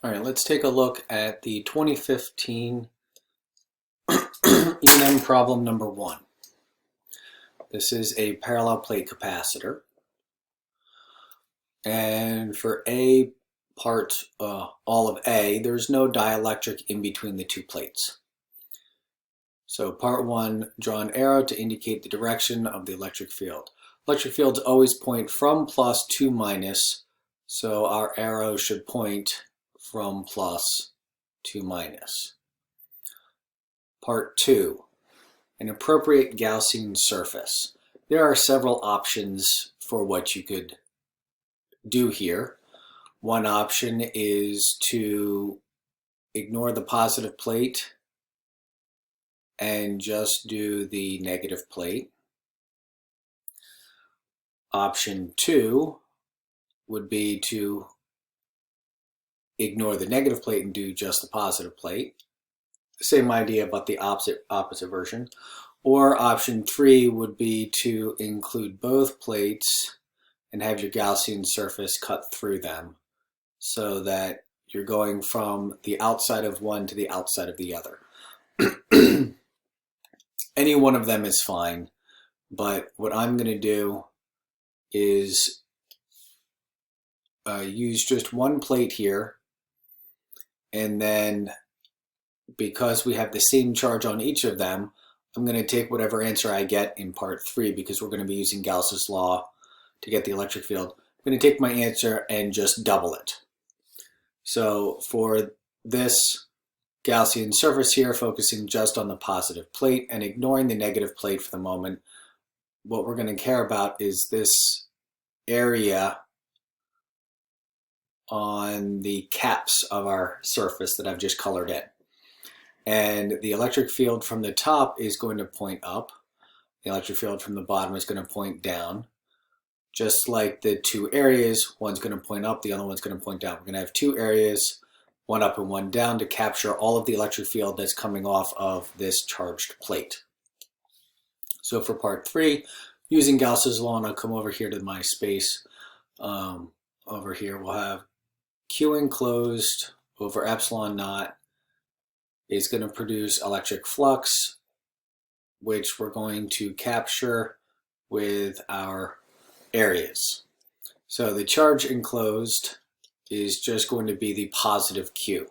All right, let's take a look at the 2015 E&M problem number 1. This is a parallel plate capacitor. And for A part, all of A, there's no dielectric in between the two plates. So part 1, draw an arrow to indicate the direction of the electric field. Electric fields always point from plus to minus, so our arrow should point from plus to minus. Part 2, an appropriate Gaussian surface. There are several options for what you could do here. One option is to ignore the positive plate and just do the negative plate. Option 2 would be to ignore the negative plate and do just the positive plate. Same idea, but the opposite version. Or option 3 would be to include both plates and have your Gaussian surface cut through them so that you're going from the outside of one to the outside of the other. Any one of them is fine, but what I'm going to do is use just one plate here, and then because we have the same charge on each of them, I'm going to take whatever answer I get in part 3, because we're going to be using Gauss's law to get the electric field. I'm going to take my answer and just double it. So for this Gaussian surface here, focusing just on the positive plate and ignoring the negative plate for the moment, what we're going to care about is this area on the caps of our surface that I've just colored in. And the electric field from the top is going to point up. The electric field from the bottom is going to point down. Just like the two areas, one's going to point up, the other one's going to point down. We're going to have two areas, one up and one down, to capture all of the electric field that's coming off of this charged plate. So for part 3, using Gauss's law, and I'll come over here to my space. Over here we'll have Q enclosed over epsilon naught is going to produce electric flux, which we're going to capture with our areas. So the charge enclosed is just going to be the positive Q.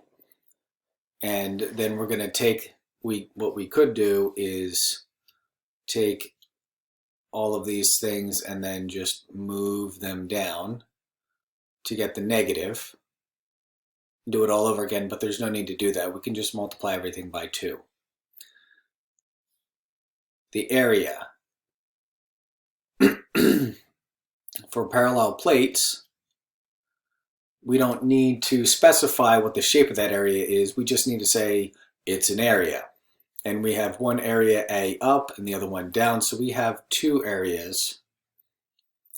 And then we're going to take, what we could do is take all of these things and then just move them down to get the negative. Do it all over again, but there's no need to do that. We can just multiply everything by 2. The area for parallel plates, we don't need to specify what the shape of that area is. We just need to say it's an area. And we have one area A up and the other one down, so we have two areas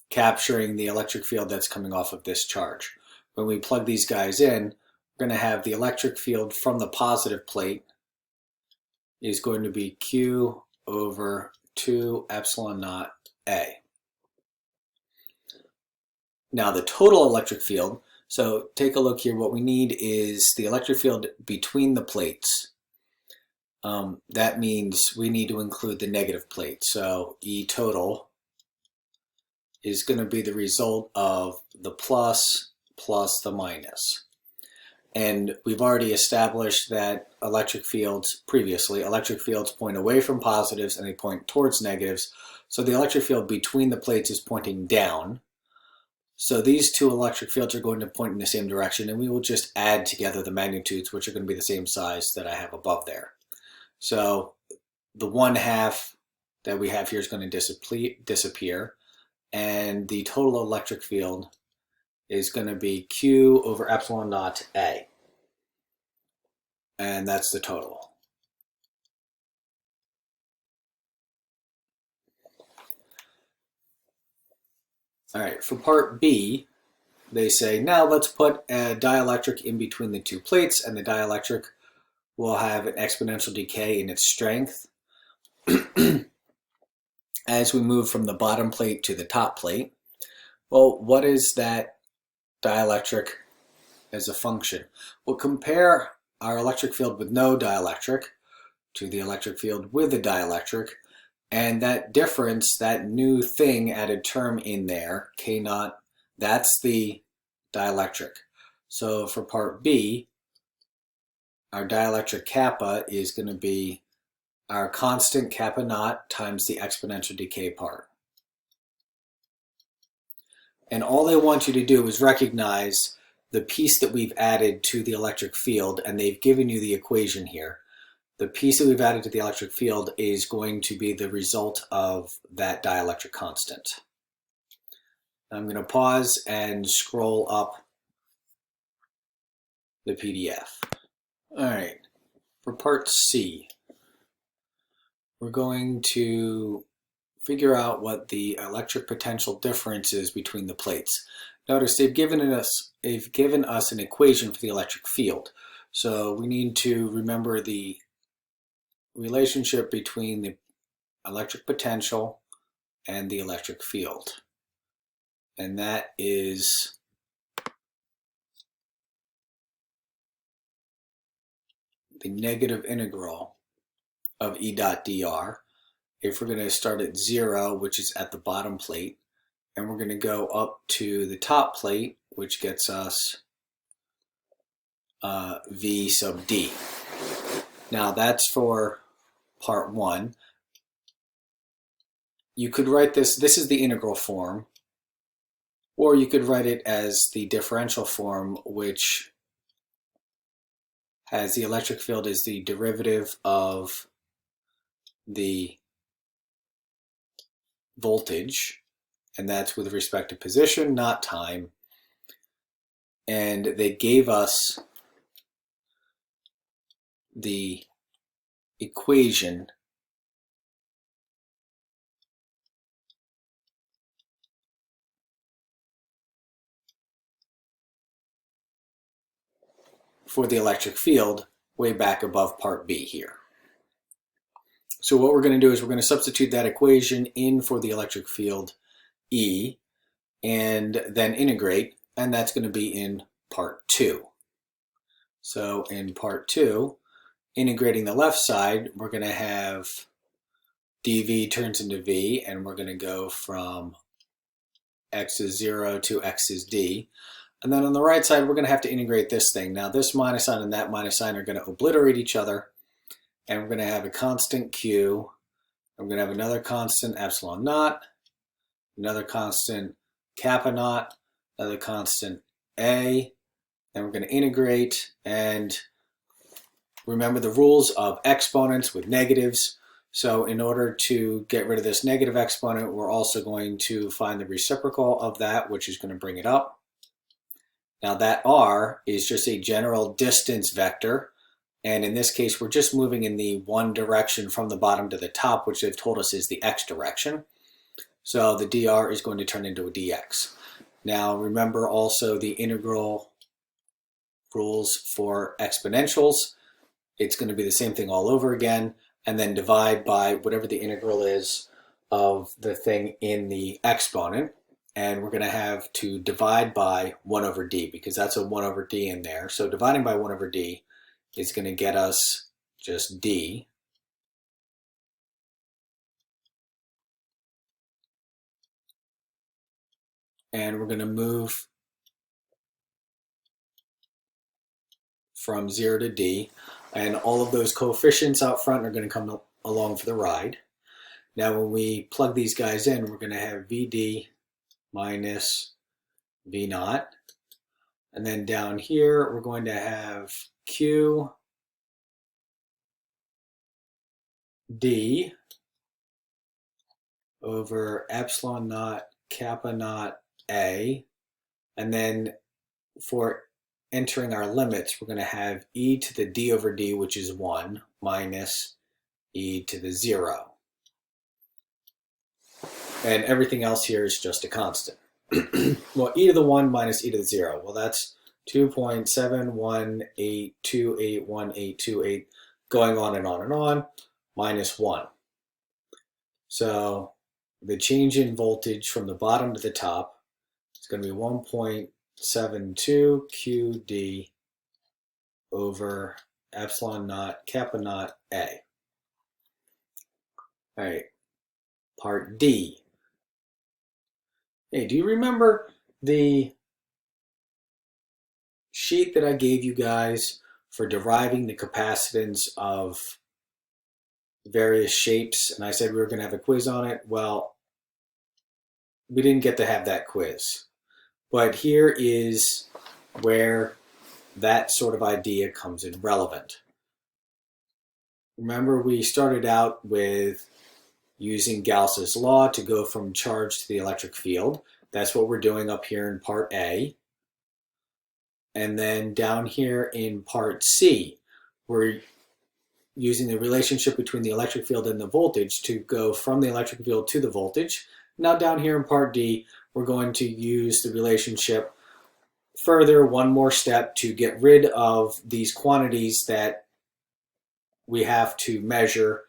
capturing the electric field that's coming off of this charge. When we plug these guys in, we're going to have the electric field from the positive plate is going to be Q over 2 epsilon naught A. Now the total electric field, so take a look here, what we need is the electric field between the plates. That means we need to include the negative plate. So E total is going to be the result of the plus plus the minus. And we've already established that electric fields previously, electric fields point away from positives and they point towards negatives. So the electric field between the plates is pointing down. So these two electric fields are going to point in the same direction, and we will just add together the magnitudes, which are going to be the same size that I have above there. So the 1/2 that we have here is going to disappear, and the total electric field is going to be Q over epsilon naught A. And that's the total. All right, for part B, they say, now let's put a dielectric in between the two plates, and the dielectric will have an exponential decay in its strength as we move from the bottom plate to the top plate. Well, what is that dielectric as a function. We'll compare our electric field with no dielectric to the electric field with a dielectric, and that difference, that new thing added term in there, K naught, that's the dielectric. So for part B, our dielectric kappa is going to be our constant kappa naught times the exponential decay part. And all they want you to do is recognize the piece that we've added to the electric field, and they've given you the equation here. The piece that we've added to the electric field is going to be the result of that dielectric constant. I'm going to pause and scroll up the PDF. All right, for part C, we're going to figure out what the electric potential difference is between the plates. Notice they've given us an equation for the electric field. So we need to remember the relationship between the electric potential and the electric field. And that is the negative integral of E dot dr. If we're going to start at 0, which is at the bottom plate, and we're going to go up to the top plate, which gets us V sub d. Now that's for part 1. You could write this is the integral form, or you could write it as the differential form, which has the electric field as the derivative of the voltage, and that's with respect to position, not time. And they gave us the equation for the electric field way back above part B here. So what we're going to do is we're going to substitute that equation in for the electric field E and then integrate, and that's going to be in part 2. So in part 2, integrating the left side, we're going to have dV turns into V, and we're going to go from x is 0 to x is d. And then on the right side, we're going to have to integrate this thing. Now this minus sign and that minus sign are going to obliterate each other, and we're going to have a constant Q. I'm going to have another constant epsilon naught, another constant kappa naught, another constant A, and we're going to integrate. And remember the rules of exponents with negatives. So in order to get rid of this negative exponent, we're also going to find the reciprocal of that, which is going to bring it up. Now that r is just a general distance vector, and in this case we're just moving in the one direction from the bottom to the top, which they've told us is the x direction. So the dr is going to turn into a dx. Now remember also the integral rules for exponentials. It's going to be the same thing all over again, and then divide by whatever the integral is of the thing in the exponent. And we're going to have to divide by 1 over d, because that's a 1 over d in there. So dividing by 1 over d is going to get us just d. And we're going to move from 0 to d. And all of those coefficients out front are going to come along for the ride. Now when we plug these guys in, we're going to have Vd minus V naught. And then down here, we're going to have Q D over epsilon naught kappa naught A. And then for entering our limits, we're going to have e to the d over d, which is 1, minus e to the 0. And everything else here is just a constant. Well, e to the 1 minus e to the 0. Well, that's 2.718281828, going on and on and on, minus 1. So the change in voltage from the bottom to the top is going to be 1.7182818. 1.72 QD over epsilon naught kappa naught A. All right, part D. Hey, do you remember the sheet that I gave you guys for deriving the capacitance of various shapes? And I said we were going to have a quiz on it. Well, we didn't get to have that quiz. But here is where that sort of idea comes in relevant. Remember, we started out with using Gauss's law to go from charge to the electric field. That's what we're doing up here in part A. And then down here in part C, we're using the relationship between the electric field and the voltage to go from the electric field to the voltage. Now down here in part D, we're going to use the relationship further, one more step, to get rid of these quantities that we have to measure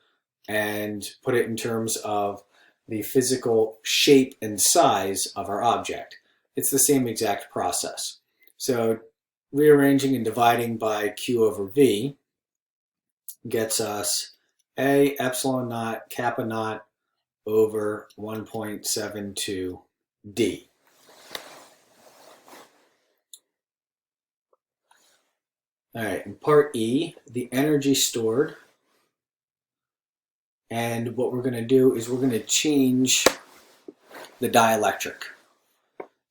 and put it in terms of the physical shape and size of our object. It's the same exact process. So rearranging and dividing by Q over V gets us A epsilon naught kappa naught over 1.72 D. All right, in part E, the energy stored. And what we're going to do is we're going to change the dielectric.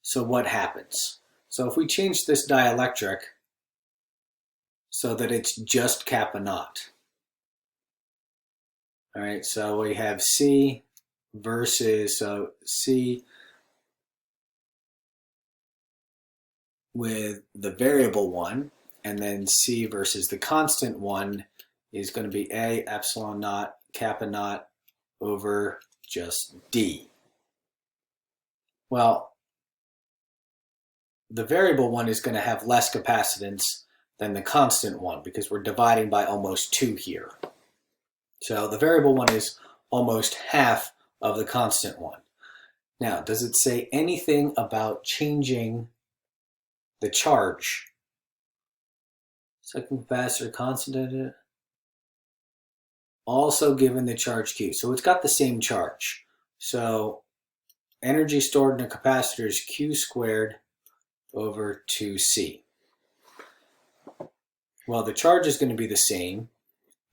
So what happens? So if we change this dielectric so that it's just kappa naught. All right, so we have C versus, so C with the variable one, and then C versus the constant one is going to be A epsilon naught kappa naught over just D. Well, the variable one is going to have less capacitance than the constant one because we're dividing by almost 2 here. So the variable one is almost half of the constant one. Now, does it say anything about changing the charge? Second capacitor constant, also given the charge Q. So it's got the same charge. So energy stored in a capacitor is Q squared over 2C. Well, the charge is going to be the same,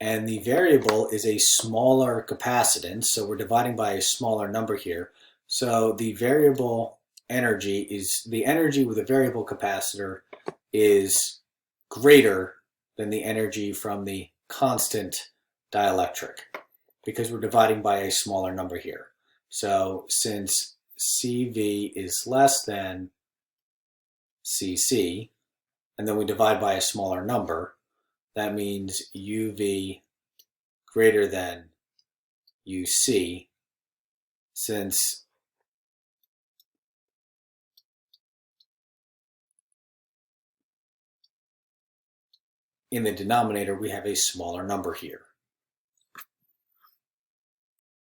and the variable is a smaller capacitance, so we're dividing by a smaller number here. So the variable energy is, the energy with a variable capacitor is greater than the energy from the constant dielectric because we're dividing by a smaller number here. So since CV is less than CC, and then we divide by a smaller number, that means UV greater than UC, since in the denominator we have a smaller number here.